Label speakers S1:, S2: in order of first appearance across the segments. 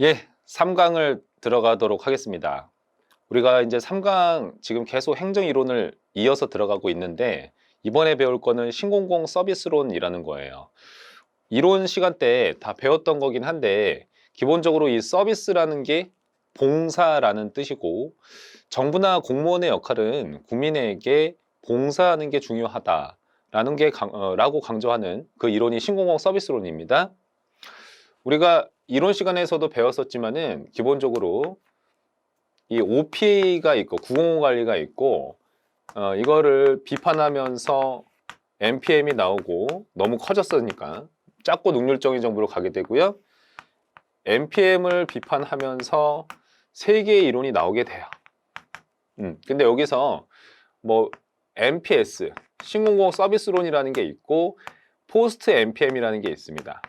S1: 예, 3강을 들어가도록 하겠습니다. 우리가 이제 3강 지금 계속 행정이론을 이어서 들어가고 있는데 이번에 배울 거는 신공공 서비스론이라는 거예요. 이론 시간 때 다 배웠던 거긴 한데 기본적으로 이 서비스라는 게 봉사라는 뜻이고 정부나 공무원의 역할은 국민에게 봉사하는 게 중요하다라는 게 라고 강조하는 그 이론이 신공공 서비스론입니다. 우리가 이론 시간에서도 배웠었지만은 기본적으로 이 OPA가 있고 905 관리가 있고 이거를 비판하면서 NPM이 나오고 너무 커졌으니까 작고 능률적인 정보로 가게 되고요. NPM을 비판하면서 세 개의 이론이 나오게 돼요. 근데 여기서 뭐 NPS, 신공공 서비스론이라는 게 있고 포스트 NPM이라는 게 있습니다.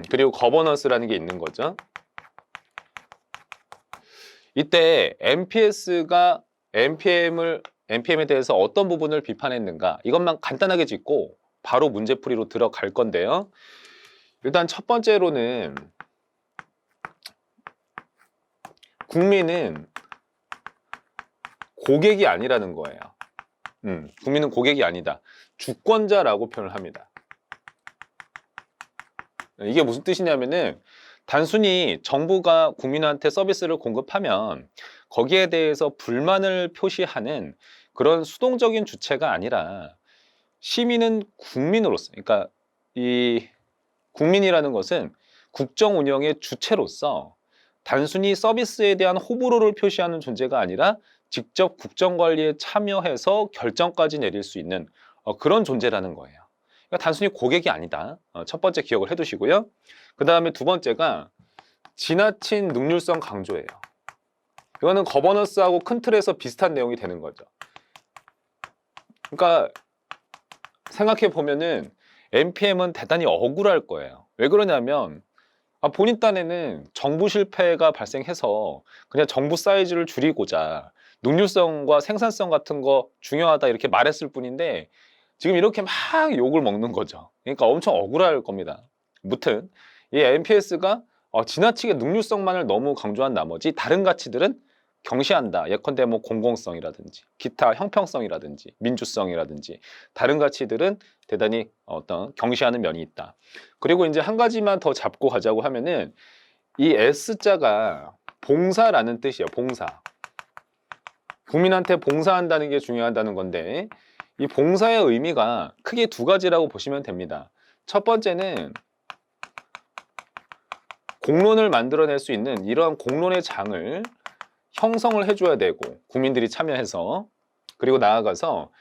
S1: 그리고 거버넌스라는 게 있는 거죠. 이때 NPS가 NPM에 대해서 어떤 부분을 비판했는가 이것만 간단하게 짚고 바로 문제풀이로 들어갈 건데요. 일단 첫 번째로는 국민은 고객이 아니라는 거예요. 국민은 고객이 아니다. 주권자라고 표현을 합니다. 이게 무슨 뜻이냐면은 단순히 정부가 국민한테 서비스를 공급하면 거기에 대해서 불만을 표시하는 그런 수동적인 주체가 아니라 시민은 국민으로서, 그러니까 이 국민이라는 것은 국정 운영의 주체로서 단순히 서비스에 대한 호불호를 표시하는 존재가 아니라 직접 국정 관리에 참여해서 결정까지 내릴 수 있는 그런 존재라는 거예요. 그러니까 단순히 고객이 아니다. 첫 번째 기억을 해두시고요. 그 다음에 두 번째가 지나친 능률성 강조예요. 이거는 거버넌스하고 큰 틀에서 비슷한 내용이 되는 거죠. 그러니까 생각해 보면은 NPM은 대단히 억울할 거예요. 왜 그러냐면 본인 딴에는 정부 실패가 발생해서 그냥 정부 사이즈를 줄이고자 능률성과 생산성 같은 거 중요하다 이렇게 말했을 뿐인데 지금 이렇게 막 욕을 먹는 거죠. 그러니까 엄청 억울할 겁니다. 무튼 이 NPS가 지나치게 능률성만을 너무 강조한 나머지 다른 가치들은 경시한다. 예컨대 뭐 공공성이라든지 기타 형평성이라든지 민주성이라든지 다른 가치들은 대단히 어떤 경시하는 면이 있다. 그리고 이제 한 가지만 더 잡고 가자고 하면은 이 S자가 봉사라는 뜻이에요. 봉사. 국민한테 봉사한다는 게 중요하다는 건데 이 봉사의 의미가 크게 두 가지라고 보시면 됩니다. 첫 번째는 공론을 만들어낼 수 있는 이러한 공론의 장을 형성을 해줘야 되고 국민들이 참여해서 그리고 나아가서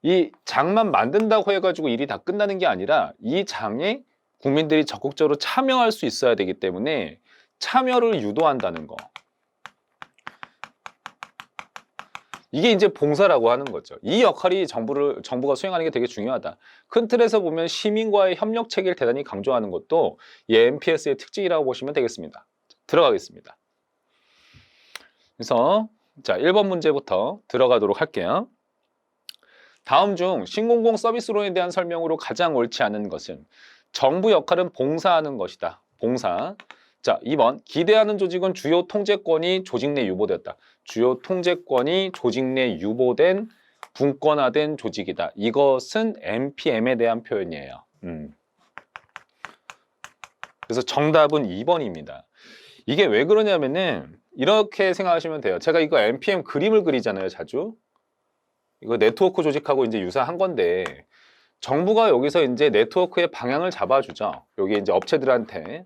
S1: 이 장만 만든다고 해가지고 일이 다 끝나는 게 아니라 이 장에 국민들이 적극적으로 참여할 수 있어야 되기 때문에 참여를 유도한다는 거. 이게 이제 봉사라고 하는 거죠. 이 역할이 정부가 수행하는 게 되게 중요하다. 큰 틀에서 보면 시민과의 협력 체계를 대단히 강조하는 것도 이 NPS의 특징이라고 보시면 되겠습니다. 들어가겠습니다. 그래서 자 1번 문제부터 들어가도록 할게요. 다음 중 신공공 서비스론에 대한 설명으로 가장 옳지 않은 것은 정부 역할은 봉사하는 것이다. 봉사. 자, 2번 기대하는 조직은 주요 통제권이 조직 내 유보되었다. 주요 통제권이 조직 내 유보된 분권화된 조직이다. 이것은 NPM에 대한 표현이에요. 그래서 정답은 2번입니다. 이게 왜 그러냐면은 이렇게 생각하시면 돼요. 제가 이거 NPM 그림을 그리잖아요, 자주. 이거 네트워크 조직하고 이제 유사한 건데 정부가 여기서 이제 네트워크의 방향을 잡아주죠. 여기 이제 업체들한테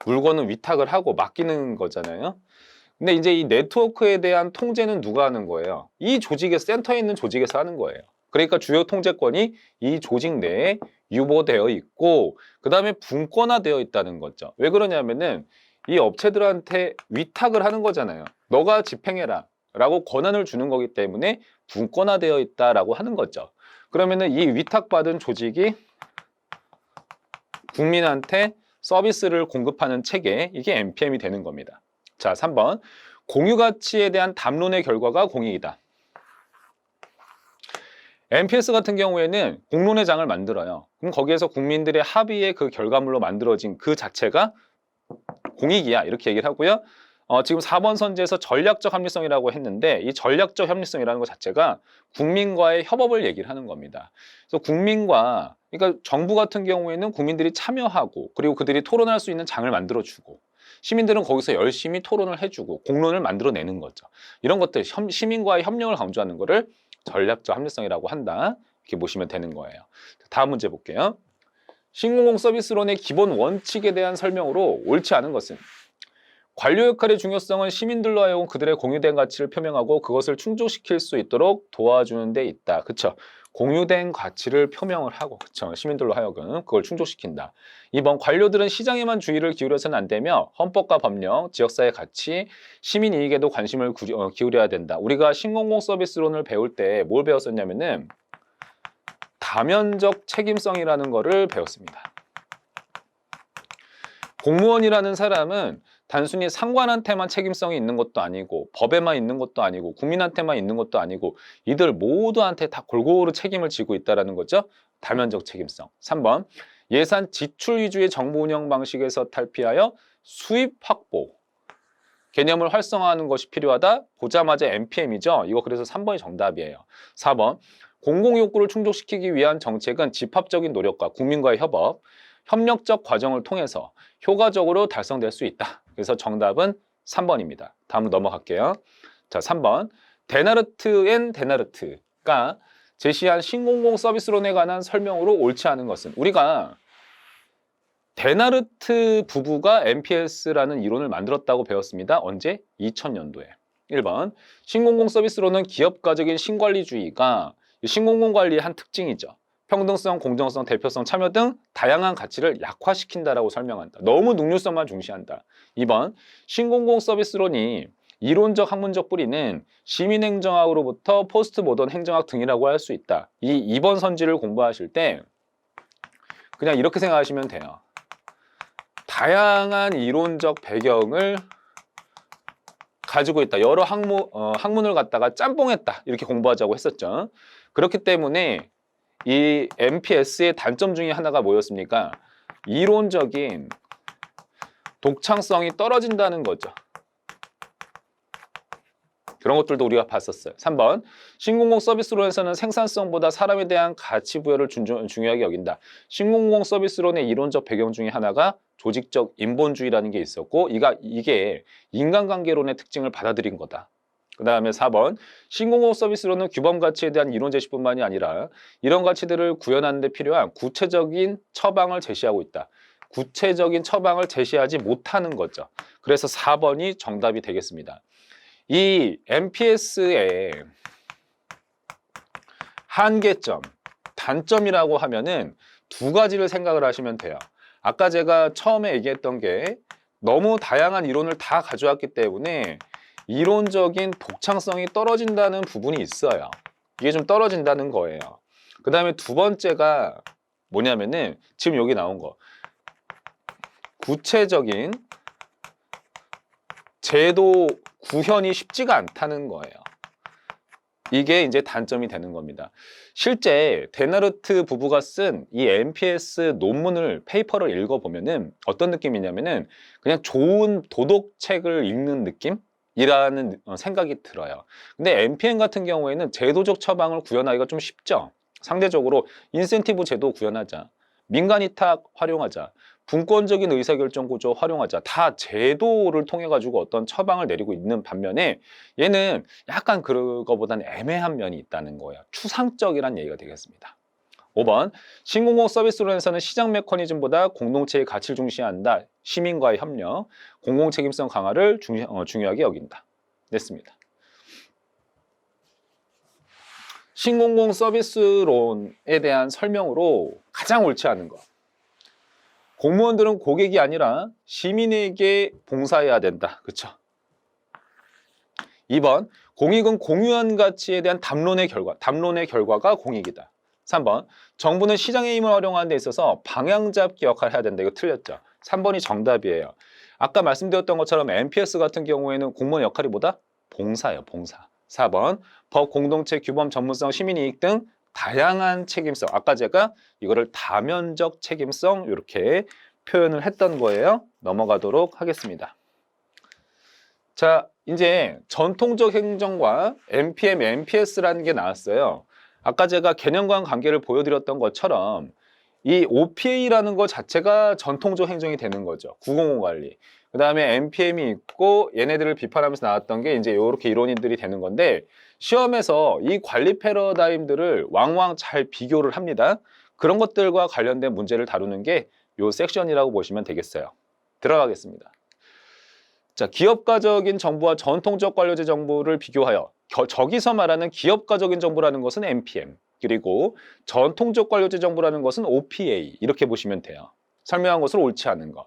S1: 물건을 위탁을 하고 맡기는 거잖아요. 근데 이제 이 네트워크에 대한 통제는 누가 하는 거예요? 이 조직의 센터에 있는 조직에서 하는 거예요. 그러니까 주요 통제권이 이 조직 내에 유보되어 있고 그 다음에 분권화되어 있다는 거죠. 왜 그러냐면은 이 업체들한테 위탁을 하는 거잖아요. 너가 집행해라 라고 권한을 주는 거기 때문에 분권화되어 있다라고 하는 거죠. 그러면은 이 위탁받은 조직이 국민한테 서비스를 공급하는 체계, 이게 NPM이 되는 겁니다. 자, 3번. 공유 가치에 대한 담론의 결과가 공익이다. NPS 같은 경우에는 공론의 장을 만들어요. 그럼 거기에서 국민들의 합의의 그 결과물로 만들어진 그 자체가 공익이야 이렇게 얘기를 하고요. 지금 4번 선지에서 전략적 합리성이라고 했는데 이 전략적 합리성이라는 것 자체가 국민과의 협업을 얘기를 하는 겁니다. 그래서 국민과 그러니까 정부 같은 경우에는 국민들이 참여하고 그리고 그들이 토론할 수 있는 장을 만들어주고 시민들은 거기서 열심히 토론을 해주고 공론을 만들어내는 거죠. 이런 것들 시민과의 협력을 강조하는 거를 전략적 합리성이라고 한다. 이렇게 보시면 되는 거예요. 다음 문제 볼게요. 신공공 서비스론의 기본 원칙에 대한 설명으로 옳지 않은 것은 관료 역할의 중요성은 시민들로 하여금 그들의 공유된 가치를 표명하고 그것을 충족시킬 수 있도록 도와주는 데 있다. 그쵸? 공유된 가치를 표명을 하고 그쵸? 시민들로 하여금 그걸 충족시킨다. 2번 관료들은 시장에만 주의를 기울여서는 안 되며 헌법과 법령, 지역사회 가치, 시민 이익에도 관심을 기울여야 된다. 우리가 신공공 서비스론을 배울 때 뭘 배웠었냐면은 다면적 책임성이라는 거를 배웠습니다. 공무원이라는 사람은 단순히 상관한테만 책임성이 있는 것도 아니고 법에만 있는 것도 아니고 국민한테만 있는 것도 아니고 이들 모두한테 다 골고루 책임을 지고 있다는 거죠. 다면적 책임성. 3번 예산 지출 위주의 정부 운영 방식에서 탈피하여 수입 확보 개념을 활성화하는 것이 필요하다. 보자마자 NPM이죠. 이거 그래서 3번이 정답이에요. 4번 공공욕구를 충족시키기 위한 정책은 집합적인 노력과 국민과의 협업, 협력적 과정을 통해서 효과적으로 달성될 수 있다. 그래서 정답은 3번입니다. 다음으로 넘어갈게요. 자, 3번. 데나르트 앤 데나르트가 제시한 신공공 서비스론에 관한 설명으로 옳지 않은 것은 우리가 데나르트 부부가 NPS라는 이론을 만들었다고 배웠습니다. 언제? 2000년도에. 1번. 신공공 서비스론은 기업가적인 신관리주의가 신공공 관리의 한 특징이죠. 평등성, 공정성, 대표성, 참여 등 다양한 가치를 약화시킨다라고 설명한다. 너무 능률성만 중시한다. 2번, 신공공 서비스론이 이론적 학문적 뿌리는 시민행정학으로부터 포스트 모던 행정학 등이라고 할 수 있다. 이 2번 선지를 공부하실 때 그냥 이렇게 생각하시면 돼요. 다양한 이론적 배경을 가지고 있다. 여러 학문을 갖다가 짬뽕했다. 이렇게 공부하자고 했었죠. 그렇기 때문에 이 NPS의 단점 중에 하나가 뭐였습니까? 이론적인 독창성이 떨어진다는 거죠. 그런 것들도 우리가 봤었어요. 3번, 신공공 서비스론에서는 생산성보다 사람에 대한 가치 부여를 중요하게 여긴다. 신공공 서비스론의 이론적 배경 중에 하나가 조직적 인본주의라는 게 있었고 이게 인간관계론의 특징을 받아들인 거다. 그 다음에 4번, 신공공 서비스론은 규범 가치에 대한 이론 제시뿐만이 아니라 이런 가치들을 구현하는 데 필요한 구체적인 처방을 제시하고 있다. 구체적인 처방을 제시하지 못하는 거죠. 그래서 4번이 정답이 되겠습니다. 이 NPS의 한계점, 단점이라고 하면은 두 가지를 생각을 하시면 돼요. 아까 제가 처음에 얘기했던 게 너무 다양한 이론을 다 가져왔기 때문에 이론적인 독창성이 떨어진다는 부분이 있어요. 이게 좀 떨어진다는 거예요. 그 다음에 두 번째가 뭐냐면은 지금 여기 나온 거. 구체적인 제도 구현이 쉽지가 않다는 거예요. 이게 이제 단점이 되는 겁니다. 실제 데나르트 부부가 쓴 이 NPS 논문을 페이퍼를 읽어보면은 어떤 느낌이냐면은 그냥 좋은 도덕책을 읽는 느낌이라는 생각이 들어요. 근데 NPM 같은 경우에는 제도적 처방을 구현하기가 좀 쉽죠. 상대적으로 인센티브 제도 구현하자, 민간 위탁 활용하자, 분권적인 의사결정 구조 활용하자, 다 제도를 통해 가지고 어떤 처방을 내리고 있는 반면에 얘는 약간 그거보다는 애매한 면이 있다는 거예요. 추상적이란 얘기가 되겠습니다. 5번, 신공공 서비스론에서는 시장 메커니즘보다 공동체의 가치를 중시한다. 시민과의 협력, 공공책임성 강화를 중요하게 여긴다. 됐습니다. 신공공 서비스론에 대한 설명으로 가장 옳지 않은 것. 공무원들은 고객이 아니라 시민에게 봉사해야 된다. 그렇죠? 2번, 공익은 공유한 가치에 대한 담론의 결과가 공익이다. 3번, 정부는 시장의 힘을 활용하는 데 있어서 방향잡기 역할을 해야 된다. 이거 틀렸죠? 3번이 정답이에요. 아까 말씀드렸던 것처럼 NPS 같은 경우에는 공무원 역할이 뭐다? 봉사예요, 봉사. 4번, 법, 공동체, 규범, 전문성, 시민이익 등 다양한 책임성. 아까 제가 이거를 다면적 책임성 이렇게 표현을 했던 거예요. 넘어가도록 하겠습니다. 자, 이제 전통적 행정과 NPM, NPS라는 게 나왔어요. 아까 제가 개념과의 관계를 보여드렸던 것처럼 이 OPA라는 것 자체가 전통적 행정이 되는 거죠. 905 관리. 그 다음에 NPM이 있고 얘네들을 비판하면서 나왔던 게 이제 이렇게 이론들이 되는 건데 시험에서 이 관리 패러다임들을 왕왕 잘 비교를 합니다. 그런 것들과 관련된 문제를 다루는 게 이 섹션이라고 보시면 되겠어요. 들어가겠습니다. 자, 기업가적인 정부와 전통적 관료제 정부를 비교하여 저기서 말하는 기업가적인 정부라는 것은 NPM 그리고 전통적 관료제 정부라는 것은 OPA 이렇게 보시면 돼요. 설명한 것을 옳지 않은 것.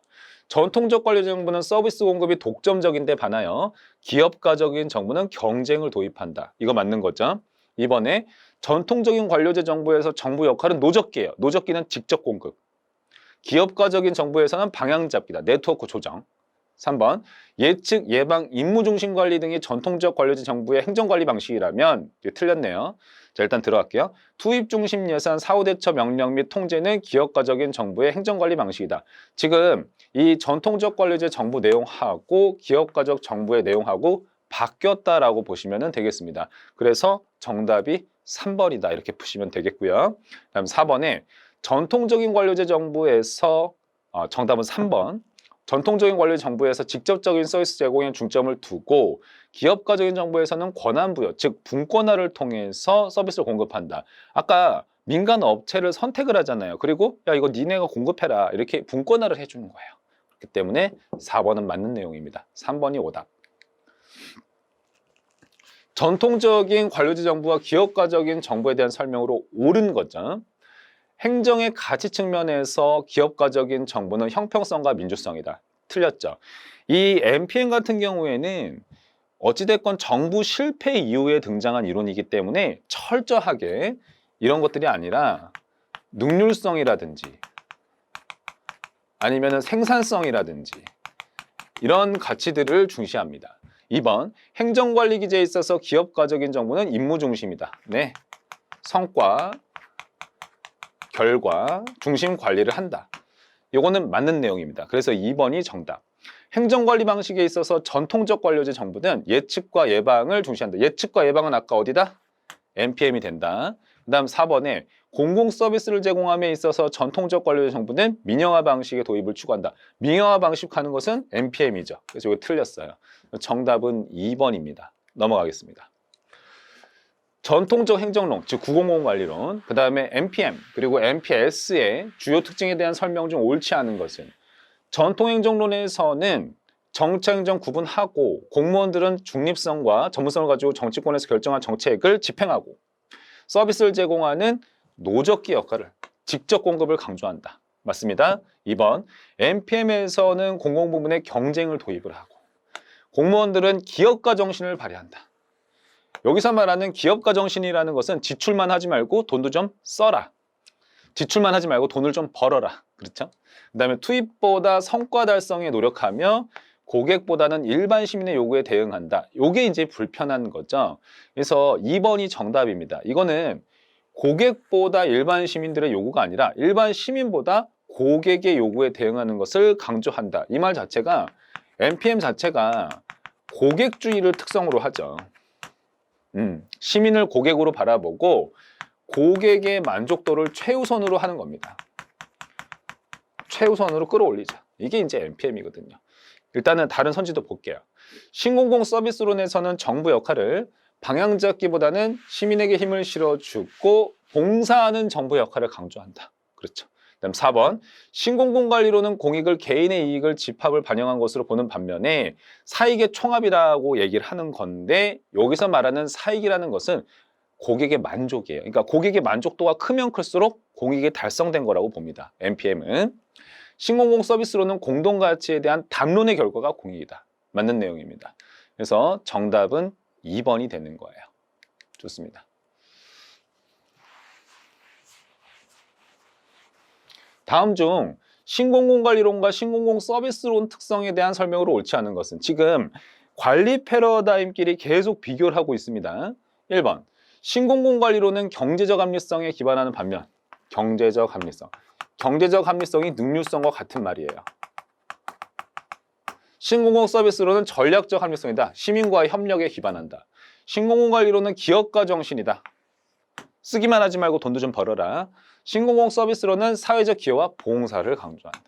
S1: 전통적 관료제 정부는 서비스 공급이 독점적인데 반하여 기업가적인 정부는 경쟁을 도입한다. 이거 맞는 거죠. 이번에 전통적인 관료제 정부에서 정부 역할은 노적기예요. 노적기는 직접 공급. 기업가적인 정부에서는 방향 잡기다. 네트워크 조정. 3번 예측, 예방, 임무 중심 관리 등이 전통적 관료제 정부의 행정관리 방식이라면 틀렸네요. 자, 일단 들어갈게요. 투입 중심 예산, 사후 대처 명령 및 통제는 기업가적인 정부의 행정관리 방식이다. 지금 이 전통적 관료제 정부 내용하고 기업가적 정부의 내용하고 바뀌었다라고 보시면 되겠습니다. 그래서 정답이 3번이다 이렇게 푸시면 되겠고요. 다음 4번에 전통적인 관료제 정부에서 정답은 3번. 전통적인 관료 정부에서 직접적인 서비스 제공에 중점을 두고 기업가적인 정부에서는 권한 부여, 즉 분권화를 통해서 서비스를 공급한다. 아까 민간 업체를 선택을 하잖아요. 그리고 야 이거 니네가 공급해라 이렇게 분권화를 해주는 거예요. 그렇기 때문에 4번은 맞는 내용입니다. 3번이 오답. 전통적인 관료제 정부와 기업가적인 정부에 대한 설명으로 옳은 거죠. 행정의 가치 측면에서 기업가적인 정부는 형평성과 민주성이다. 틀렸죠. 이 NPM 같은 경우에는 어찌됐건 정부 실패 이후에 등장한 이론이기 때문에 철저하게 이런 것들이 아니라 능률성이라든지 아니면 생산성이라든지 이런 가치들을 중시합니다. 2번 행정관리 기제에 있어서 기업가적인 정부는 임무 중심이다. 네, 성과 결과 중심 관리를 한다. 이거는 맞는 내용입니다. 그래서 2번이 정답. 행정관리 방식에 있어서 전통적 관료제 정부는 예측과 예방을 중시한다. 예측과 예방은 아까 어디다? NPM이 된다. 그 다음 4번에 공공서비스를 제공함에 있어서 전통적 관료제 정부는 민영화 방식의 도입을 추구한다. 민영화 방식하는 것은 NPM이죠. 그래서 이거 틀렸어요. 정답은 2번입니다. 넘어가겠습니다. 전통적 행정론, 즉 900 관리론, 그 다음에 NPM, 그리고 NPS의 주요 특징에 대한 설명 중 옳지 않은 것은 전통행정론에서는 정책행정 구분하고 공무원들은 중립성과 전문성을 가지고 정치권에서 결정한 정책을 집행하고 서비스를 제공하는 노적기 역할을 직접 공급을 강조한다. 맞습니다. 2번 NPM에서는 공공부문의 경쟁을 도입을 하고 공무원들은 기업가 정신을 발휘한다. 여기서 말하는 기업가 정신이라는 것은 지출만 하지 말고 돈도 좀 써라. 지출만 하지 말고 돈을 좀 벌어라. 그렇죠? 그 다음에 투입보다 성과 달성에 노력하며 고객보다는 일반 시민의 요구에 대응한다. 이게 이제 불편한 거죠. 그래서 2번이 정답입니다. 이거는 고객보다 일반 시민들의 요구가 아니라 일반 시민보다 고객의 요구에 대응하는 것을 강조한다. 이 말 자체가 NPM 자체가 고객주의를 특성으로 하죠. 시민을 고객으로 바라보고 고객의 만족도를 최우선으로 하는 겁니다. 최우선으로 끌어올리자. 이게 이제 NPM이거든요. 일단은 다른 선지도 볼게요. 신공공 서비스론에서는 정부 역할을 방향 잡기보다는 시민에게 힘을 실어주고 봉사하는 정부 역할을 강조한다. 그렇죠. 그다음 4번 신공공관리로는 공익을 개인의 이익을 집합을 반영한 것으로 보는 반면에 사익의 총합이라고 얘기를 하는 건데 여기서 말하는 사익이라는 것은 고객의 만족이에요. 그러니까 고객의 만족도가 크면 클수록 공익이 달성된 거라고 봅니다. NPM은 신공공 서비스로는 공동가치에 대한 담론의 결과가 공익이다. 맞는 내용입니다. 그래서 정답은 2번이 되는 거예요. 좋습니다. 다음 중 신공공관리론과 신공공 서비스론 특성에 대한 설명으로 옳지 않은 것은 지금 관리 패러다임끼리 계속 비교를 하고 있습니다. 1번 신공공관리론은 경제적 합리성에 기반하는 반면 경제적 합리성이 능률성과 같은 말이에요. 신공공 서비스로는 전략적 합리성이다. 시민과의 협력에 기반한다. 신공공관리로는 기업가 정신이다. 쓰기만 하지 말고 돈도 좀 벌어라. 신공공 서비스로는 사회적 기여와 봉사를 강조한다.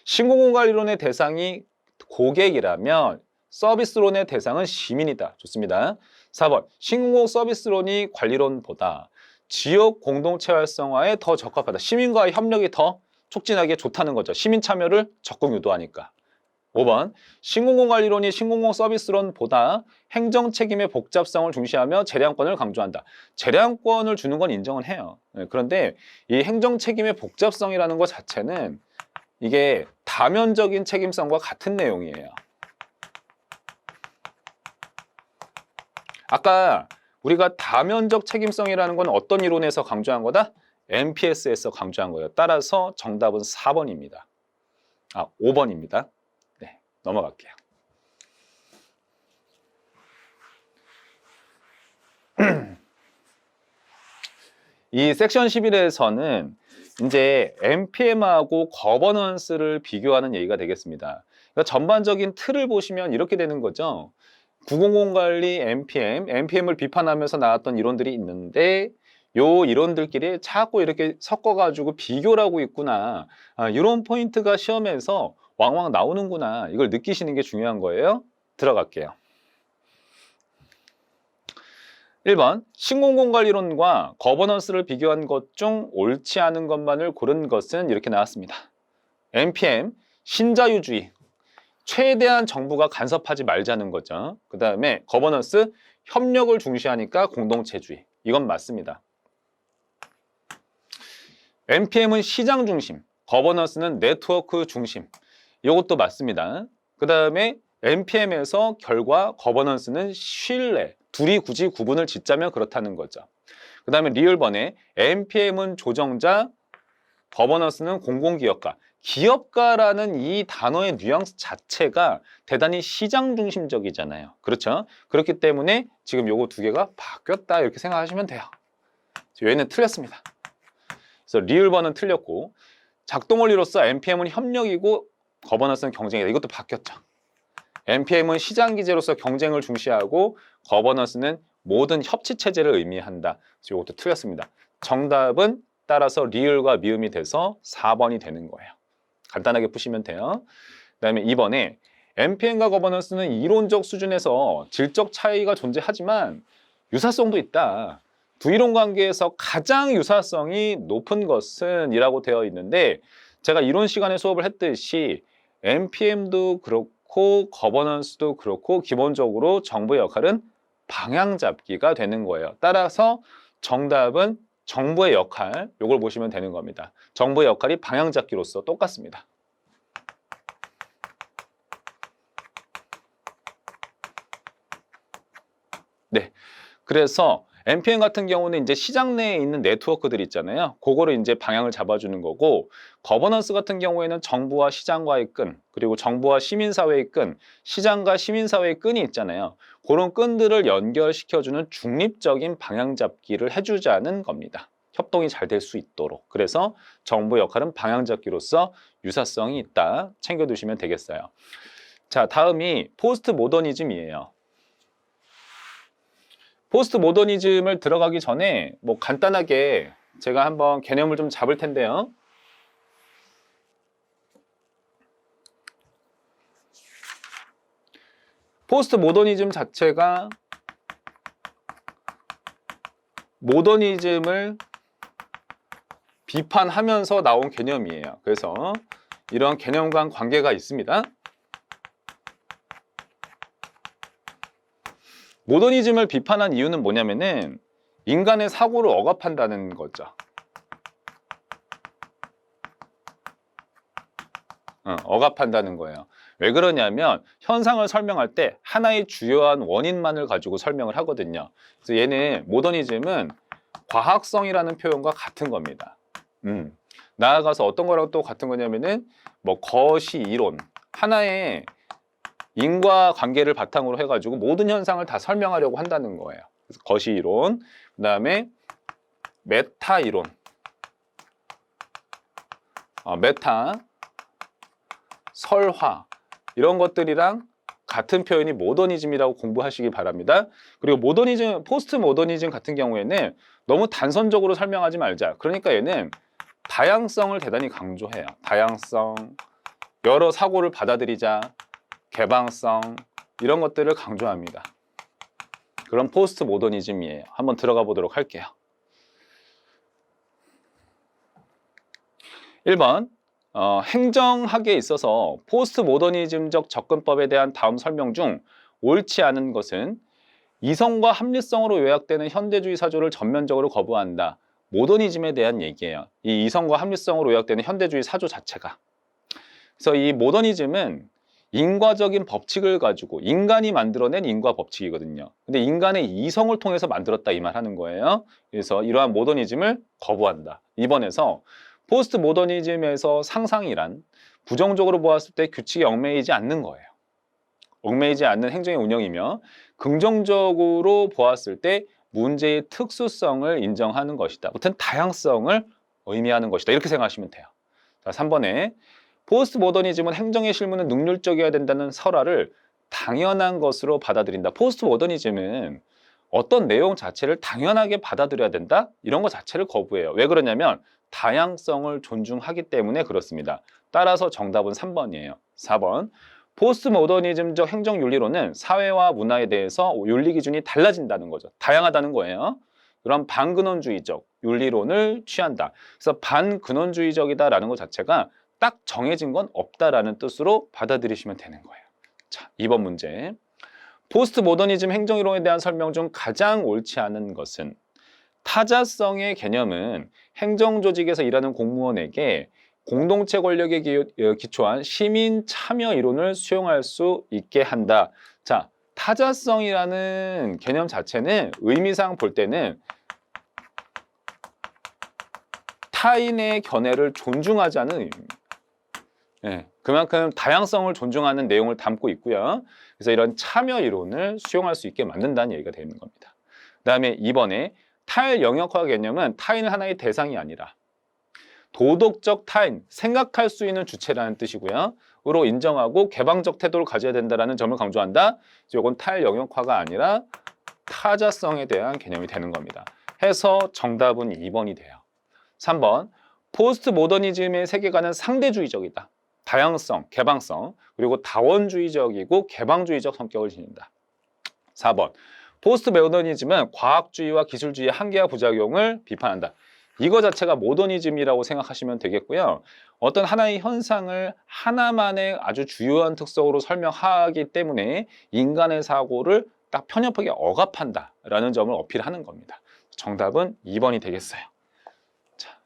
S1: 신공공관리론의 대상이 고객이라면 서비스론의 대상은 시민이다. 좋습니다. 4번 신공공 서비스론이 관리론보다 지역 공동체 활성화에 더 적합하다. 시민과의 협력이 더 촉진하기에 좋다는 거죠. 시민 참여를 적극 유도하니까. 5번 신공공관리론이 신공공 서비스론보다 행정책임의 복잡성을 중시하며 재량권을 강조한다. 재량권을 주는 건 인정은 해요. 그런데 이 행정책임의 복잡성이라는 것 자체는 이게 다면적인 책임성과 같은 내용이에요. 아까 우리가 다면적 책임성이라는 건 어떤 이론에서 강조한 거다? MPS에서 강조한 거예요. 따라서 정답은 4번입니다. 5번입니다. 네, 넘어갈게요. 이 섹션 11에서는 이제 NPM하고 거버넌스를 비교하는 얘기가 되겠습니다. 그러니까 전반적인 틀을 보시면 이렇게 되는 거죠. 900 관리 NPM을 비판하면서 나왔던 이론들이 있는데 요 이론들끼리 자꾸 이렇게 섞어가지고 비교를 하고 있구나. 이런 포인트가 시험에서 왕왕 나오는구나. 이걸 느끼시는 게 중요한 거예요. 들어갈게요. 1번 신공공관리론과 거버넌스를 비교한 것 중 옳지 않은 것만을 고른 것은 이렇게 나왔습니다. NPM 신자유주의, 최대한 정부가 간섭하지 말자는 거죠. 그 다음에 거버넌스 협력을 중시하니까 공동체주의. 이건 맞습니다. NPM은 시장 중심, 거버넌스는 네트워크 중심. 이것도 맞습니다. 그 다음에 NPM에서 결과 거버넌스는 신뢰. 둘이 굳이 구분을 짓자면 그렇다는 거죠. 그 다음에 리얼번에 NPM은 조정자, 거버넌스는 공공기업가. 기업가라는 이 단어의 뉘앙스 자체가 대단히 시장 중심적이잖아요. 그렇죠? 그렇기 때문에 지금 요거 두 개가 바뀌었다 이렇게 생각하시면 돼요. 얘는 틀렸습니다. 그래서 리얼번은 틀렸고 작동 원리로서 NPM은 협력이고 거버넌스는 경쟁이다. 이것도 바뀌었죠. NPM은 시장 기제로서 경쟁을 중시하고 거버넌스는 모든 협치 체제를 의미한다. 그래서 이것도 틀렸습니다. 정답은 따라서 리을과 미음이 돼서 4번이 되는 거예요. 간단하게 푸시면 돼요. 그 다음에 2번에 NPM과 거버넌스는 이론적 수준에서 질적 차이가 존재하지만 유사성도 있다. 두 이론 관계에서 가장 유사성이 높은 것은 이라고 되어 있는데 제가 이론 시간에 수업을 했듯이 NPM도 그렇고 거버넌스도 그렇고 기본적으로 정부의 역할은 방향 잡기가 되는 거예요. 따라서 정답은 정부의 역할, 이걸 보시면 되는 겁니다. 정부의 역할이 방향 잡기로서 똑같습니다. 네, 그래서 NPM 같은 경우는 이제 시장 내에 있는 네트워크들 있잖아요. 그거를 이제 방향을 잡아주는 거고, 거버넌스 같은 경우에는 정부와 시장과의 끈, 그리고 정부와 시민사회의 끈, 시장과 시민사회의 끈이 있잖아요. 그런 끈들을 연결시켜주는 중립적인 방향 잡기를 해주자는 겁니다. 협동이 잘 될 수 있도록. 그래서 정부 역할은 방향 잡기로서 유사성이 있다. 챙겨두시면 되겠어요. 자, 다음이 포스트 모더니즘이에요. 포스트 모더니즘을 들어가기 전에 뭐 간단하게 제가 한번 개념을 좀 잡을 텐데요. 포스트 모더니즘 자체가 모더니즘을 비판하면서 나온 개념이에요. 그래서 이런 개념 간 관계가 있습니다. 모더니즘을 비판한 이유는 뭐냐면은 인간의 사고를 억압한다는 거죠. 억압한다는 거예요. 왜 그러냐면 현상을 설명할 때 하나의 주요한 원인만을 가지고 설명을 하거든요. 그래서 얘는 모더니즘은 과학성이라는 표현과 같은 겁니다. 나아가서 어떤 거랑 또 같은 거냐면은 뭐 거시 이론, 하나의 인과관계를 바탕으로 해가지고 모든 현상을 다 설명하려고 한다는 거예요. 그래서 거시 이론, 그다음에 메타 이론, 메타, 설화 이런 것들이랑 같은 표현이 모더니즘이라고 공부하시기 바랍니다. 그리고 모더니즘, 포스트 모더니즘 같은 경우에는 너무 단선적으로 설명하지 말자. 그러니까 얘는 다양성을 대단히 강조해요. 다양성, 여러 사고를 받아들이자, 개방성 이런 것들을 강조합니다. 그런 포스트 모더니즘이에요. 한번 들어가 보도록 할게요. 1번 행정학에 있어서 포스트 모더니즘적 접근법에 대한 다음 설명 중 옳지 않은 것은 이성과 합리성으로 요약되는 현대주의 사조를 전면적으로 거부한다. 모더니즘에 대한 얘기예요. 이 이성과 합리성으로 요약되는 현대주의 사조 자체가. 그래서 이 모더니즘은 인과적인 법칙을 가지고 인간이 만들어낸 인과 법칙이거든요. 근데 인간의 이성을 통해서 만들었다 이 말 하는 거예요. 그래서 이러한 모더니즘을 거부한다. 2번에서 포스트 모더니즘에서 상상이란 부정적으로 보았을 때 규칙에 얽매이지 않는 거예요. 얽매이지 않는 행정의 운영이며 긍정적으로 보았을 때 문제의 특수성을 인정하는 것이다. 아무튼 다양성을 의미하는 것이다. 이렇게 생각하시면 돼요. 자, 3번에 포스트 모더니즘은 행정의 실무는 능률적이어야 된다는 설화를 당연한 것으로 받아들인다. 포스트 모더니즘은 어떤 내용 자체를 당연하게 받아들여야 된다? 이런 것 자체를 거부해요. 왜 그러냐면 다양성을 존중하기 때문에 그렇습니다. 따라서 정답은 3번이에요. 4번. 포스트 모더니즘적 행정윤리론은 사회와 문화에 대해서 윤리 기준이 달라진다는 거죠. 다양하다는 거예요. 그럼 반근원주의적 윤리론을 취한다. 그래서 반근원주의적이다라는 것 자체가 딱 정해진 건 없다라는 뜻으로 받아들이시면 되는 거예요. 자, 2번 문제. 포스트 모더니즘 행정이론에 대한 설명 중 가장 옳지 않은 것은 타자성의 개념은 행정조직에서 일하는 공무원에게 공동체 권력에 기초한 시민 참여 이론을 수용할 수 있게 한다. 자, 타자성이라는 개념 자체는 의미상 볼 때는 타인의 견해를 존중하지 않는 의미입니다. 네, 그만큼 다양성을 존중하는 내용을 담고 있고요. 그래서 이런 참여 이론을 수용할 수 있게 만든다는 얘기가 되는 겁니다. 그 다음에 2번에 탈영역화 개념은 타인은 하나의 대상이 아니라 도덕적 타인, 생각할 수 있는 주체라는 뜻이고요. 으로 인정하고 개방적 태도를 가져야 된다는 점을 강조한다. 이건 탈영역화가 아니라 타자성에 대한 개념이 되는 겁니다. 해서 정답은 2번이 돼요. 3번, 포스트 모더니즘의 세계관은 상대주의적이다. 다양성, 개방성, 그리고 다원주의적이고 개방주의적 성격을 지닌다. 4번, 포스트 모더니즘은 과학주의와 기술주의의 한계와 부작용을 비판한다. 이거 자체가 모더니즘이라고 생각하시면 되겠고요. 어떤 하나의 현상을 하나만의 아주 주요한 특성으로 설명하기 때문에 인간의 사고를 딱 편협하게 억압한다라는 점을 어필하는 겁니다. 정답은 2번이 되겠어요. 자.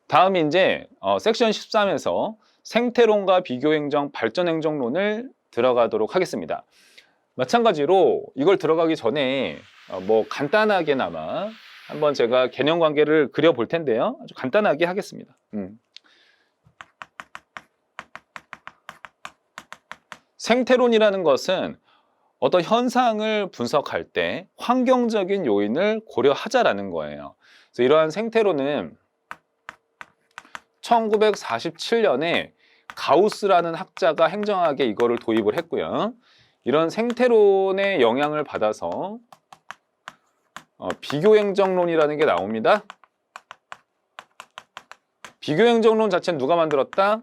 S1: 다음이 이제 섹션 13에서 생태론과 비교행정, 발전행정론을 들어가도록 하겠습니다. 마찬가지로 이걸 들어가기 전에 뭐 간단하게나마 한번 제가 개념 관계를 그려볼 텐데요. 아주 간단하게 하겠습니다. 생태론이라는 것은 어떤 현상을 분석할 때 환경적인 요인을 고려하자라는 거예요. 그래서 이러한 생태론은 1947년에 가우스라는 학자가 행정학에 이거를 도입을 했고요. 이런 생태론의 영향을 받아서 비교행정론이라는 게 나옵니다. 비교행정론 자체는 누가 만들었다?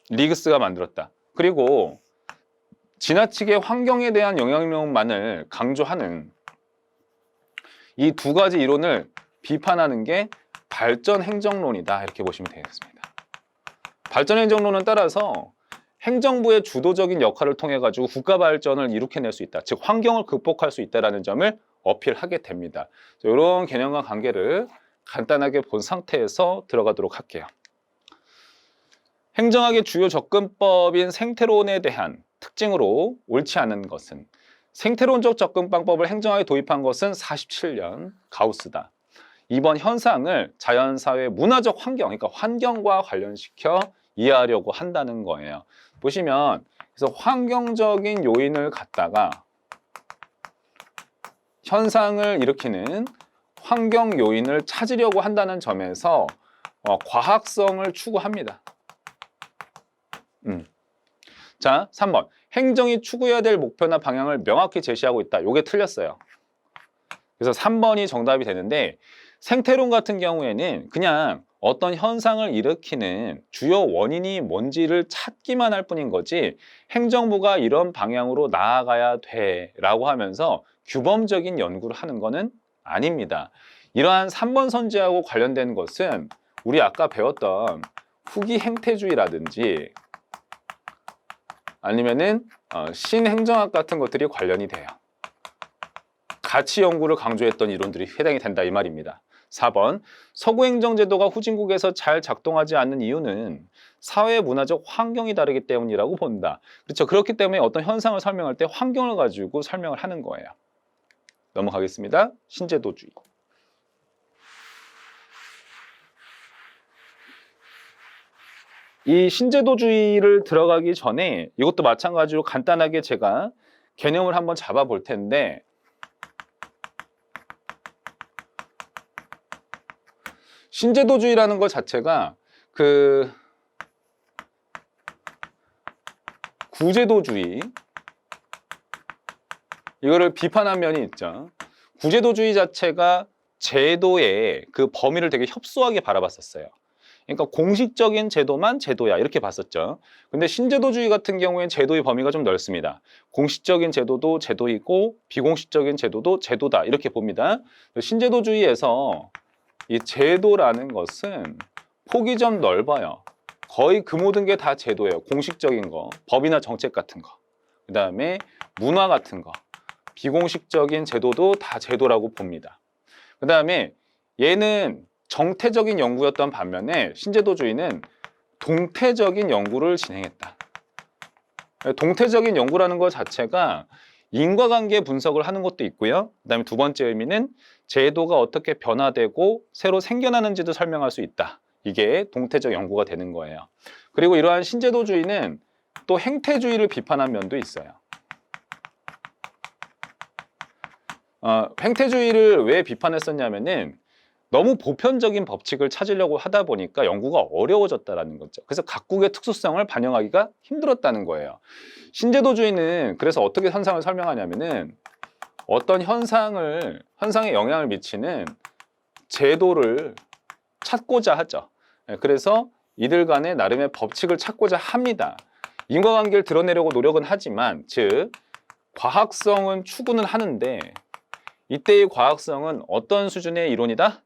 S1: 리그스가 만들었다. 그리고 지나치게 환경에 대한 영향력만을 강조하는 이 두 가지 이론을 비판하는 게 발전행정론이다. 이렇게 보시면 되겠습니다. 발전행정론은 따라서 행정부의 주도적인 역할을 통해 가지고 국가 발전을 이룩해낼 수 있다. 즉 환경을 극복할 수 있다는 점을 어필하게 됩니다. 이런 개념과 관계를 간단하게 본 상태에서 들어가도록 할게요. 행정학의 주요 접근법인 생태론에 대한 특징으로 옳지 않은 것은 생태론적 접근 방법을 행정학에 도입한 것은 47년 가우스다. 이번 현상을 자연사회 문화적 환경, 그러니까 환경과 관련시켜 이해하려고 한다는 거예요. 보시면 그래서 환경적인 요인을 갖다가 현상을 일으키는 환경 요인을 찾으려고 한다는 점에서 과학성을 추구합니다. 자, 3번. 행정이 추구해야 될 목표나 방향을 명확히 제시하고 있다. 이게 틀렸어요. 그래서 3번이 정답이 되는데 생태론 같은 경우에는 그냥 어떤 현상을 일으키는 주요 원인이 뭔지를 찾기만 할 뿐인 거지 행정부가 이런 방향으로 나아가야 돼 라고 하면서 규범적인 연구를 하는 거는 아닙니다. 이러한 3번 선지하고 관련된 것은 우리 아까 배웠던 후기 행태주의라든지 아니면은 신행정학 같은 것들이 관련이 돼요. 가치 연구를 강조했던 이론들이 해당이 된다 이 말입니다. 4번. 서구 행정제도가 후진국에서 잘 작동하지 않는 이유는 사회 문화적 환경이 다르기 때문이라고 본다. 그렇죠. 그렇기 때문에 어떤 현상을 설명할 때 환경을 가지고 설명을 하는 거예요. 넘어가겠습니다. 신제도주의. 이 신제도주의를 들어가기 전에 이것도 마찬가지로 간단하게 제가 개념을 한번 잡아 볼 텐데 신제도주의라는 것 자체가 그 구제도주의 이거를 비판한 면이 있죠. 구제도주의 자체가 제도의 그 범위를 되게 협소하게 바라봤었어요. 그러니까 공식적인 제도만 제도야 이렇게 봤었죠. 근데 신제도주의 같은 경우엔 제도의 범위가 좀 넓습니다. 공식적인 제도도 제도이고 비공식적인 제도도 제도다 이렇게 봅니다. 신제도주의에서 이 제도라는 것은 폭이 좀 넓어요. 거의 그 모든 게 다 제도예요. 공식적인 거, 법이나 정책 같은 거, 그 다음에 문화 같은 거, 비공식적인 제도도 다 제도라고 봅니다. 그 다음에 얘는 정태적인 연구였던 반면에 신제도주의는 동태적인 연구를 진행했다. 동태적인 연구라는 것 자체가 인과관계 분석을 하는 것도 있고요. 그 다음에 두 번째 의미는 제도가 어떻게 변화되고 새로 생겨나는지도 설명할 수 있다. 이게 동태적 연구가 되는 거예요. 그리고 이러한 신제도주의는 또 행태주의를 비판한 면도 있어요. 행태주의를 왜 비판했었냐면은 너무 보편적인 법칙을 찾으려고 하다 보니까 연구가 어려워졌다는 거죠. 그래서 각국의 특수성을 반영하기가 힘들었다는 거예요. 신제도주의는 그래서 어떻게 현상을 설명하냐면은 어떤 현상에 영향을 미치는 제도를 찾고자 하죠. 그래서 이들 간에 나름의 법칙을 찾고자 합니다. 인과관계를 드러내려고 노력은 하지만 즉 과학성은 추구는 하는데 이때의 과학성은 어떤 수준의 이론이다?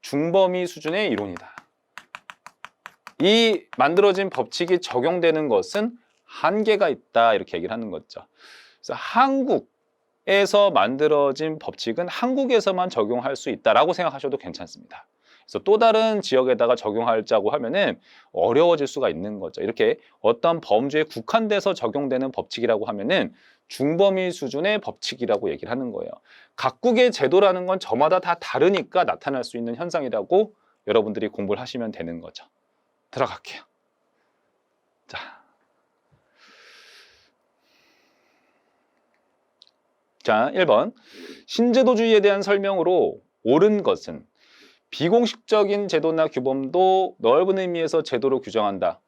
S1: 중범위 수준의 이론이다. 이 만들어진 법칙이 적용되는 것은 한계가 있다 이렇게 얘기를 하는 거죠. 그래서 한국에서 만들어진 법칙은 한국에서만 적용할 수 있다라고 생각하셔도 괜찮습니다. 그래서 또 다른 지역에다가 적용하자고 하면은 어려워질 수가 있는 거죠. 이렇게 어떤 범주에 국한돼서 적용되는 법칙이라고 하면은 중범위 수준의 법칙이라고 얘기를 하는 거예요. 각국의 제도라는 건 저마다 다 다르니까 나타날 수 있는 현상이라고 여러분들이 공부를 하시면 되는 거죠. 들어갈게요. 자, 1번. 신제도주의에 대한 설명으로 옳은 것은 비공식적인 제도나 규범도 넓은 의미에서 제도로 규정한다.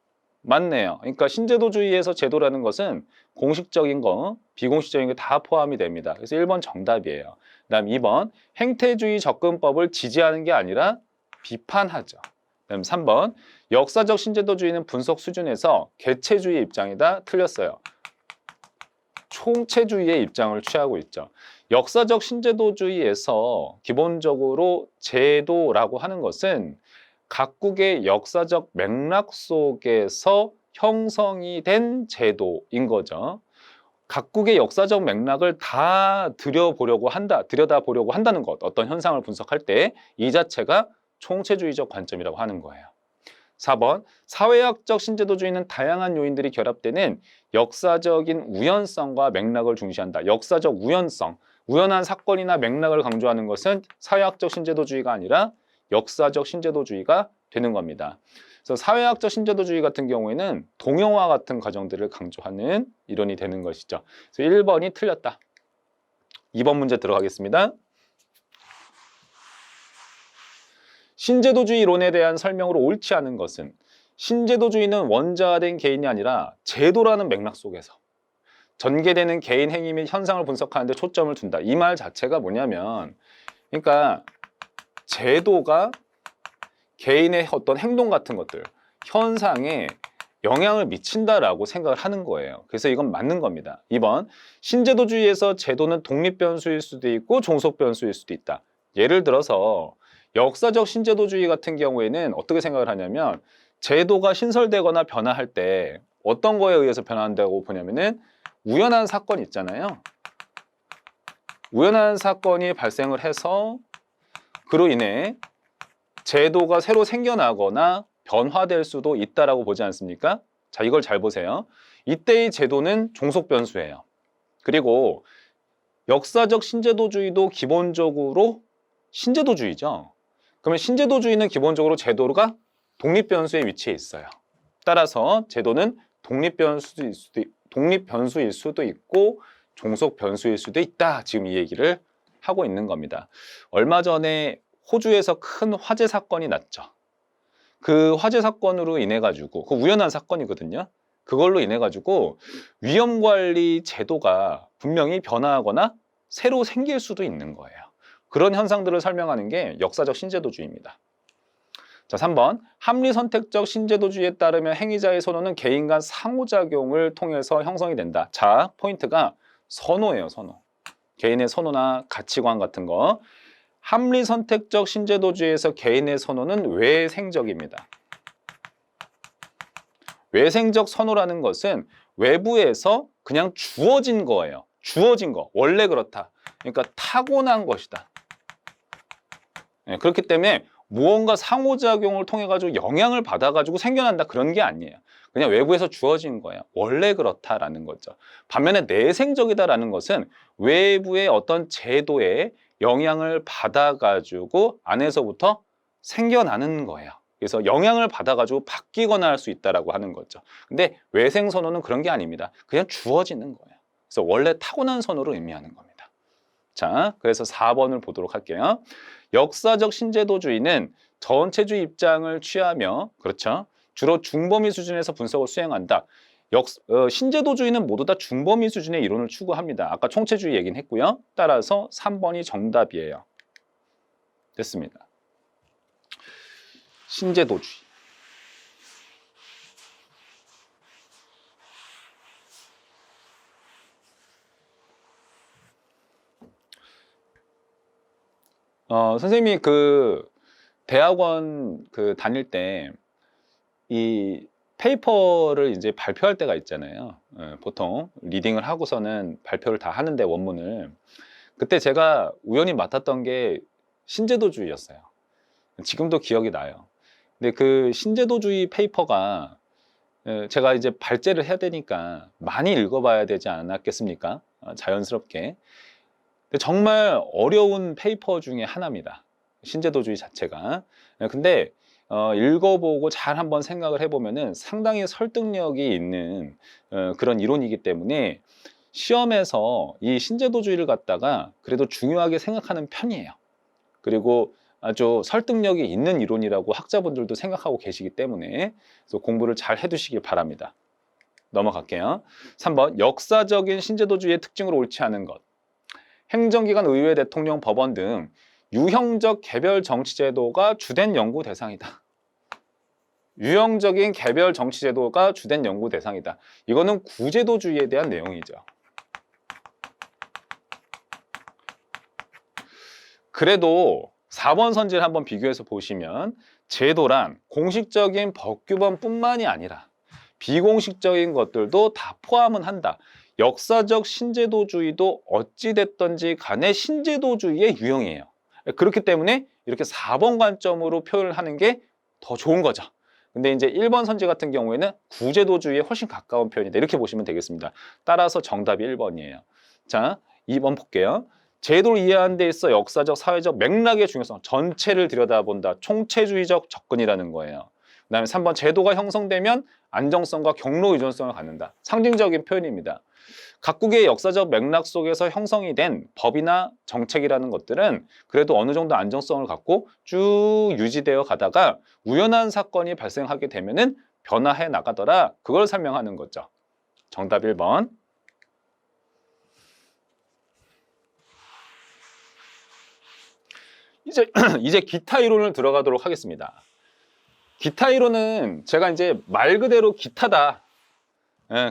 S1: 맞네요. 그러니까 신제도주의에서 제도라는 것은 공식적인 거, 비공식적인 게 다 포함이 됩니다. 그래서 1번 정답이에요. 그다음 2번 행태주의 접근법을 지지하는 게 아니라 비판하죠. 그다음 3번 역사적 신제도주의는 분석 수준에서 개체주의 입장이다. 틀렸어요. 총체주의의 입장을 취하고 있죠. 역사적 신제도주의에서 기본적으로 제도라고 하는 것은 각국의 역사적 맥락 속에서 형성이 된 제도인 거죠. 각국의 역사적 맥락을 다 들여다보려고 한다는 것, 어떤 현상을 분석할 때 이 자체가 총체주의적 관점이라고 하는 거예요. 4번, 사회학적 신제도주의는 다양한 요인들이 결합되는 역사적인 우연성과 맥락을 중시한다. 역사적 우연성, 우연한 사건이나 맥락을 강조하는 것은 사회학적 신제도주의가 아니라 역사적 신제도주의가 되는 겁니다. 그래서 사회학적 신제도주의 같은 경우에는 동영화 같은 과정들을 강조하는 이론이 되는 것이죠. 그래서 1번이 틀렸다. 2번 문제 들어가겠습니다. 신제도주의 이론에 대한 설명으로 옳지 않은 것은 신제도주의는 원자된 개인이 아니라 제도라는 맥락 속에서 전개되는 개인 행위 및 현상을 분석하는 데 초점을 둔다. 이 말 자체가 뭐냐면 그러니까 제도가 개인의 어떤 행동 같은 것들, 현상에 영향을 미친다라고 생각을 하는 거예요. 그래서 이건 맞는 겁니다. 2번, 신제도주의에서 제도는 독립변수일 수도 있고 종속변수일 수도 있다. 예를 들어서 역사적 신제도주의 같은 경우에는 어떻게 생각을 하냐면 제도가 신설되거나 변화할 때 어떤 거에 의해서 변화한다고 보냐면은 우연한 사건 있잖아요. 우연한 사건이 발생을 해서 그로 인해 제도가 새로 생겨나거나 변화될 수도 있다라고 보지 않습니까? 자, 이걸 잘 보세요. 이때의 제도는 종속 변수예요. 그리고 역사적 신제도주의도 기본적으로 신제도주의죠. 그러면 신제도주의는 기본적으로 제도가 독립 변수에 위치해 있어요. 따라서 제도는 독립 변수일 수도 있고 종속 변수일 수도 있다. 지금 이 얘기를 하고 있는 겁니다. 얼마 전에 호주에서 큰 화재 사건이 났죠. 그 화재 사건으로 인해 가지고 그 우연한 사건이거든요. 그걸로 인해 가지고 위험관리 제도가 분명히 변화하거나 새로 생길 수도 있는 거예요. 그런 현상들을 설명하는 게 역사적 신제도주의입니다. 자, 3번. 합리선택적 신제도주의에 따르면 행위자의 선호는 개인 간 상호작용을 통해서 형성이 된다. 자, 포인트가 선호예요, 선호. 개인의 선호나 가치관 같은 거. 합리선택적 신제도주의에서 개인의 선호는 외생적입니다. 외생적 선호라는 것은 외부에서 그냥 주어진 거예요. 주어진 거. 원래 그렇다. 그러니까 타고난 것이다. 네, 그렇기 때문에 무언가 상호작용을 통해 가지고 영향을 받아 가지고 생겨난다 그런 게 아니에요. 그냥 외부에서 주어진 거예요. 원래 그렇다라는 거죠. 반면에 내생적이다라는 것은 외부의 어떤 제도에 영향을 받아 가지고 안에서부터 생겨나는 거예요. 그래서 영향을 받아 가지고 바뀌거나 할 수 있다라고 하는 거죠. 근데 외생 선호는 그런 게 아닙니다. 그냥 주어지는 거예요. 그래서 원래 타고난 선호를 의미하는 겁니다. 자, 그래서 4번을 보도록 할게요. 역사적 신제도주의는 전체주의 입장을 취하며 그렇죠. 주로 중범위 수준에서 분석을 수행한다. 신제도주의는 모두 다 중범위 수준의 이론을 추구합니다. 아까 총체주의 얘기는 했고요. 따라서 3번이 정답이에요. 됐습니다. 신제도주의. 선생님이 그 대학원 다닐 때 이 페이퍼를 이제 발표할 때가 있잖아요. 보통 리딩을 하고서는 발표를 다 하는데 원문을 그때 제가 우연히 맡았던 게 신제도주의였어요. 지금도 기억이 나요. 근데 그 신제도주의 페이퍼가 제가 이제 발제를 해야 되니까 많이 읽어봐야 되지 않았겠습니까? 자연스럽게. 근데 정말 어려운 페이퍼 중에 하나입니다. 신제도주의 자체가. 근데 읽어보고 잘 한번 생각을 해보면은 상당히 설득력이 있는 그런 이론이기 때문에 시험에서 이 신제도주의를 갖다가 그래도 중요하게 생각하는 편이에요. 그리고 아주 설득력이 있는 이론이라고 학자분들도 생각하고 계시기 때문에 그래서 공부를 잘 해두시길 바랍니다. 넘어갈게요. 3번 역사적인 신제도주의의 특징으로 옳지 않은 것. 행정기관, 의회, 대통령, 법원 등 유형적 개별 정치제도가 주된 연구 대상이다. 유형적인 개별 정치제도가 주된 연구 대상이다. 이거는 구제도주의에 대한 내용이죠. 그래도 4번 선지를 한번 비교해서 보시면 제도란 공식적인 법규범뿐만이 아니라 비공식적인 것들도 다 포함은 한다. 역사적 신제도주의도 어찌됐든지 간에 신제도주의의 유형이에요. 그렇기 때문에 이렇게 4번 관점으로 표현을 하는 게 더 좋은 거죠. 근데 이제 1번 선지 같은 경우에는 구제도주의에 훨씬 가까운 표현이다. 이렇게 보시면 되겠습니다. 따라서 정답이 1번이에요. 자, 2번 볼게요. 제도를 이해하는 데 있어 역사적, 사회적 맥락의 중요성 전체를 들여다본다. 총체주의적 접근이라는 거예요. 그다음에 3번 제도가 형성되면 안정성과 경로 유전성을 갖는다. 상징적인 표현입니다. 각국의 역사적 맥락 속에서 형성이 된 법이나 정책이라는 것들은 그래도 어느 정도 안정성을 갖고 쭉 유지되어 가다가 우연한 사건이 발생하게 되면은 변화해 나가더라. 그걸 설명하는 거죠. 정답 1번. 이제 기타 이론을 들어가도록 하겠습니다. 기타 이론은 제가 이제 말 그대로 기타다.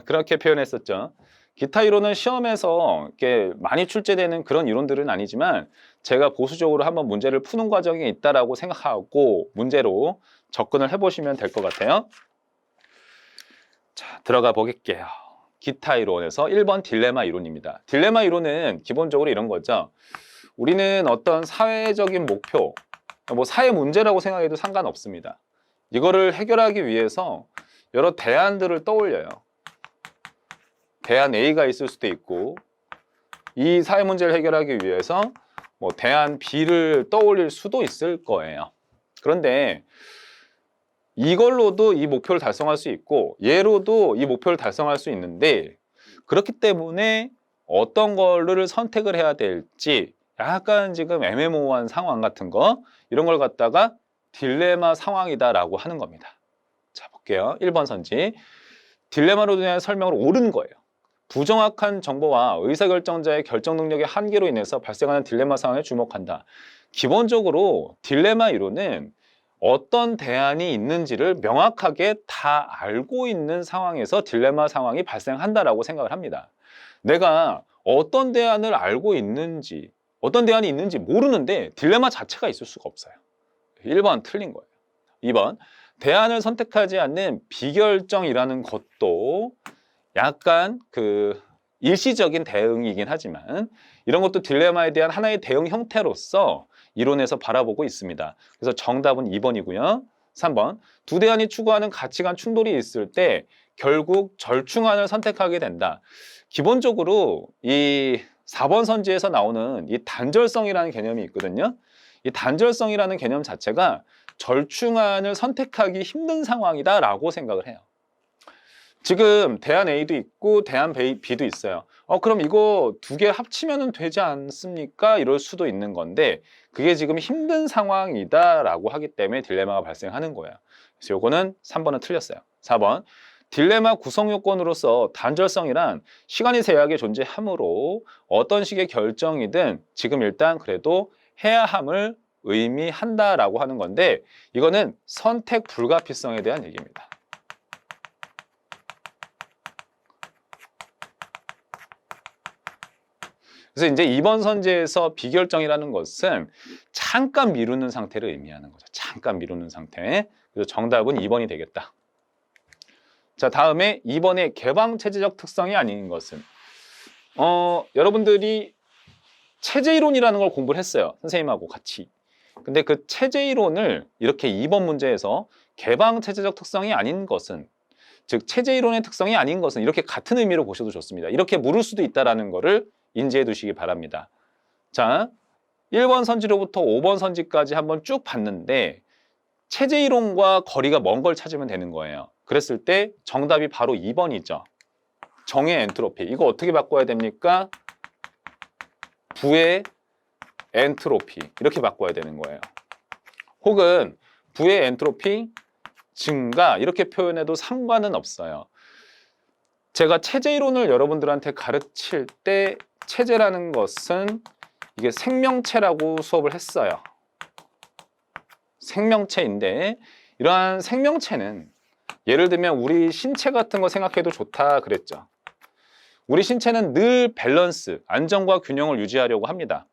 S1: 그렇게 표현했었죠. 기타 이론은 시험에서 이렇게 많이 출제되는 그런 이론들은 아니지만 제가 보수적으로 한번 문제를 푸는 과정이 있다라고 생각하고 문제로 접근을 해보시면 될 것 같아요. 자, 들어가 보겠게요. 기타 이론에서 1번 딜레마 이론입니다. 딜레마 이론은 기본적으로 이런 거죠. 우리는 어떤 사회적인 목표, 뭐 사회 문제라고 생각해도 상관없습니다. 이거를 해결하기 위해서 여러 대안들을 떠올려요. 대안 A가 있을 수도 있고 이 사회 문제를 해결하기 위해서 뭐 대안 B를 떠올릴 수도 있을 거예요. 그런데 이걸로도 이 목표를 달성할 수 있고 얘로도 이 목표를 달성할 수 있는데 그렇기 때문에 어떤 거를 선택을 해야 될지 약간 지금 애매모호한 상황 같은 거 이런 걸 갖다가 딜레마 상황이다라고 하는 겁니다. 자, 볼게요. 1번 선지. 딜레마로 대한 설명을 옳은 거예요. 부정확한 정보와 의사결정자의 결정 능력의 한계로 인해서 발생하는 딜레마 상황에 주목한다. 기본적으로 딜레마 이론은 어떤 대안이 있는지를 명확하게 다 알고 있는 상황에서 딜레마 상황이 발생한다라고 생각을 합니다. 내가 어떤 대안을 알고 있는지, 어떤 대안이 있는지 모르는데 딜레마 자체가 있을 수가 없어요. 1번 틀린 거예요. 2번, 대안을 선택하지 않는 비결정이라는 것도 약간 그 일시적인 대응이긴 하지만 이런 것도 딜레마에 대한 하나의 대응 형태로서 이론에서 바라보고 있습니다. 그래서 정답은 2번이고요. 3번, 두 대안이 추구하는 가치관 충돌이 있을 때 결국 절충안을 선택하게 된다. 기본적으로 이 4번 선지에서 나오는 이 단절성이라는 개념이 있거든요. 이 단절성이라는 개념 자체가 절충안을 선택하기 힘든 상황이다라고 생각을 해요. 지금 대안 A도 있고 대안 B도 있어요. 그럼 이거 두 개 합치면 되지 않습니까? 이럴 수도 있는 건데 그게 지금 힘든 상황이다라고 하기 때문에 딜레마가 발생하는 거예요. 그래서 요거는 3번은 틀렸어요. 4번, 딜레마 구성 요건으로서 단절성이란 시간이 제약에 존재하므로 어떤 식의 결정이든 지금 일단 그래도 해야 함을 의미한다라고 하는 건데 이거는 선택 불가피성에 대한 얘기입니다. 그래서 이제 2번 선지에서 비결정이라는 것은 잠깐 미루는 상태를 의미하는 거죠. 잠깐 미루는 상태. 그래서 정답은 2번이 되겠다. 자, 다음에 2번의 개방체제적 특성이 아닌 것은 여러분들이 체제이론이라는 걸 공부를 했어요. 선생님하고 같이. 근데 그 체제이론을 이렇게 2번 문제에서 개방체제적 특성이 아닌 것은 즉 체제이론의 특성이 아닌 것은 이렇게 같은 의미로 보셔도 좋습니다. 이렇게 물을 수도 있다는 거를 인지해 두시기 바랍니다. 자, 1번 선지로부터 5번 선지까지 한번 쭉 봤는데 체제이론과 거리가 먼 걸 찾으면 되는 거예요. 그랬을 때 정답이 바로 2번이죠. 정의 엔트로피. 이거 어떻게 바꿔야 됩니까? 부의 엔트로피. 이렇게 바꿔야 되는 거예요. 혹은 부의 엔트로피 증가 이렇게 표현해도 상관은 없어요. 제가 체제이론을 여러분들한테 가르칠 때 체제라는 것은 이게 생명체라고 수업을 했어요. 생명체인데 이러한 생명체는 예를 들면 우리 신체 같은 거 생각해도 좋다 그랬죠. 우리 신체는 늘 밸런스, 안정과 균형을 유지하려고 합니다.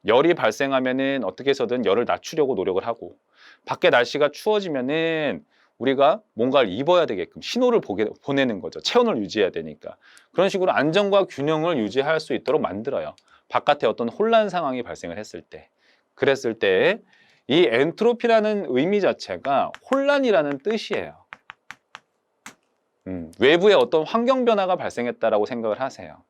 S1: 열이 발생하면은 어떻게 해서든 열을 낮추려고 노력을 하고 밖에 날씨가 추워지면은 우리가 뭔가를 입어야 되게끔 신호를 보내는 거죠. 체온을 유지해야 되니까. 그런 식으로 안정과 균형을 유지할 수 있도록 만들어요. 바깥에 어떤 혼란 상황이 발생을 했을 때. 그랬을 때 이 엔트로피라는 의미 자체가 혼란이라는 뜻이에요. 외부에 어떤 환경 변화가 발생했다라고 생각을 하세요.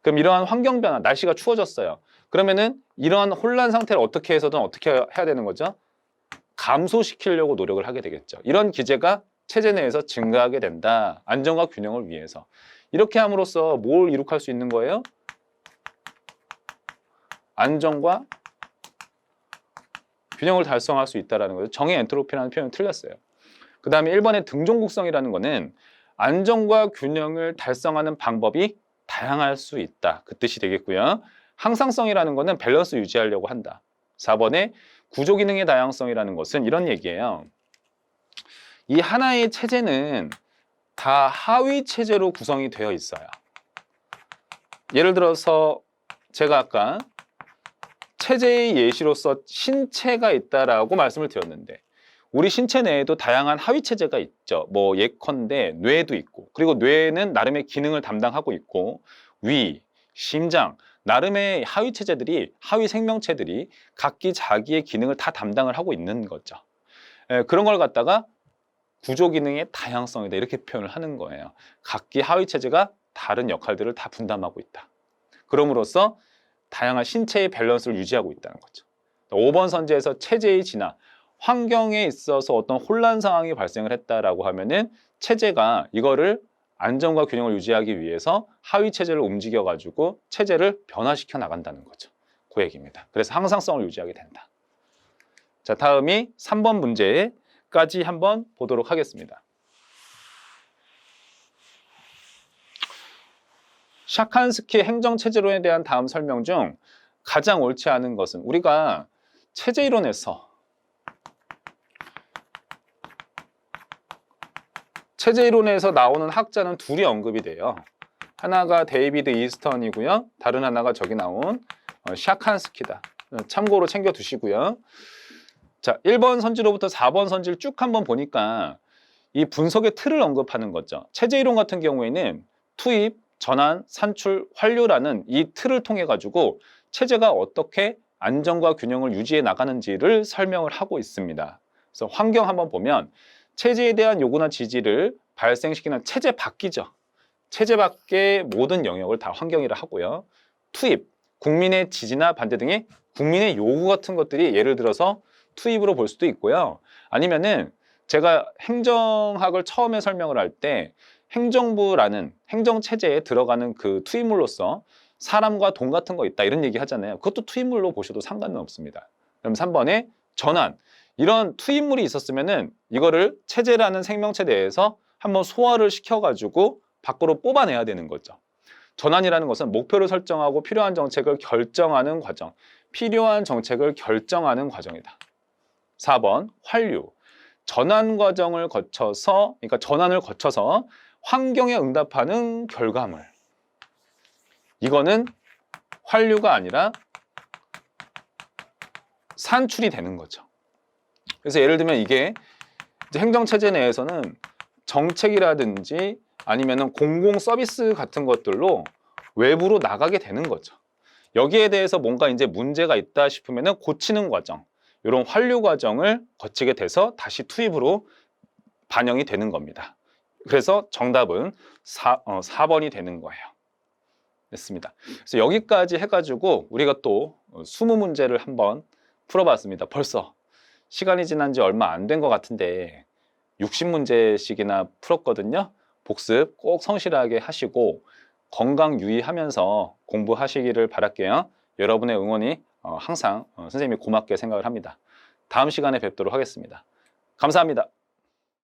S1: 그럼 이러한 환경 변화, 날씨가 추워졌어요. 그러면은 이러한 혼란 상태를 어떻게 해서든 어떻게 해야 되는 거죠? 감소시키려고 노력을 하게 되겠죠. 이런 기제가 체제 내에서 증가하게 된다. 안정과 균형을 위해서. 이렇게 함으로써 뭘 이룩할 수 있는 거예요? 안정과 균형을 달성할 수 있다는 거죠. 정의 엔트로피라는 표현은 틀렸어요. 그 다음에 1번의 등종국성이라는 거는 안정과 균형을 달성하는 방법이 다양할 수 있다. 그 뜻이 되겠고요. 항상성이라는 거는 밸런스 유지하려고 한다. 4번의 구조기능의 다양성이라는 것은 이런 얘기예요. 이 하나의 체제는 다 하위 체제로 구성이 되어 있어요. 예를 들어서 제가 아까 체제의 예시로서 신체가 있다라고 말씀을 드렸는데 우리 신체 내에도 다양한 하위 체제가 있죠. 뭐 예컨대 뇌도 있고 그리고 뇌는 나름의 기능을 담당하고 있고 위, 심장 나름의 하위 체제들이 하위 생명체들이 각기 자기의 기능을 다 담당을 하고 있는 거죠. 그런 걸 갖다가 구조 기능의 다양성이다 이렇게 표현을 하는 거예요. 각기 하위 체제가 다른 역할들을 다 분담하고 있다. 그럼으로써 다양한 신체의 밸런스를 유지하고 있다는 거죠. 5번 선지에서 체제의 진화, 환경에 있어서 어떤 혼란 상황이 발생을 했다라고 하면은 체제가 이거를 안정과 균형을 유지하기 위해서 하위 체제를 움직여 가지고 체제를 변화시켜 나간다는 거죠. 그 얘기입니다. 그래서 항상성을 유지하게 된다. 자, 다음이 3번 문제까지 한번 보도록 하겠습니다. 샤칸스키 행정체제론에 대한 다음 설명 중 가장 옳지 않은 것은 우리가 체제이론에서 나오는 학자는 둘이 언급이 돼요. 하나가 데이비드 이스턴이고요. 다른 하나가 저기 나온 샤칸스키다. 참고로 챙겨 두시고요. 자, 1번 선지로부터 4번 선지를 쭉 한번 보니까 이 분석의 틀을 언급하는 거죠. 체제이론 같은 경우에는 투입, 전환, 산출, 환류라는 이 틀을 통해 가지고 체제가 어떻게 안정과 균형을 유지해 나가는지를 설명을 하고 있습니다. 그래서 환경 한번 보면 체제에 대한 요구나 지지를 발생시키는 체제 밖이죠. 체제 밖의 모든 영역을 다 환경이라 하고요. 투입, 국민의 지지나 반대 등의 국민의 요구 같은 것들이 예를 들어서 투입으로 볼 수도 있고요. 아니면은 제가 행정학을 처음에 설명을 할 때 행정부라는 행정체제에 들어가는 그 투입물로서 사람과 돈 같은 거 있다 이런 얘기 하잖아요. 그것도 투입물로 보셔도 상관은 없습니다. 그럼 3번에 전환. 이런 투입물이 있었으면은 이거를 체제라는 생명체 내에서 한번 소화를 시켜가지고 밖으로 뽑아내야 되는 거죠. 전환이라는 것은 목표를 설정하고 필요한 정책을 결정하는 과정. 필요한 정책을 결정하는 과정이다. 4번 환류. 전환 과정을 거쳐서, 그러니까 전환을 거쳐서 환경에 응답하는 결과물. 이거는 환류가 아니라 산출이 되는 거죠. 그래서 예를 들면 이게 이제 행정체제 내에서는 정책이라든지 아니면은 공공 서비스 같은 것들로 외부로 나가게 되는 거죠. 여기에 대해서 뭔가 이제 문제가 있다 싶으면은 고치는 과정, 이런 환류 과정을 거치게 돼서 다시 투입으로 반영이 되는 겁니다. 그래서 정답은 4번이 되는 거예요. 됐습니다. 그래서 여기까지 해가지고 우리가 또 20문제를 한번 풀어봤습니다. 벌써 시간이 지난 지 얼마 안 된 것 같은데 60문제씩이나 풀었거든요. 복습 꼭 성실하게 하시고 건강 유의하면서 공부하시기를 바랄게요. 여러분의 응원이 항상 선생님이 고맙게 생각을 합니다. 다음 시간에 뵙도록 하겠습니다. 감사합니다.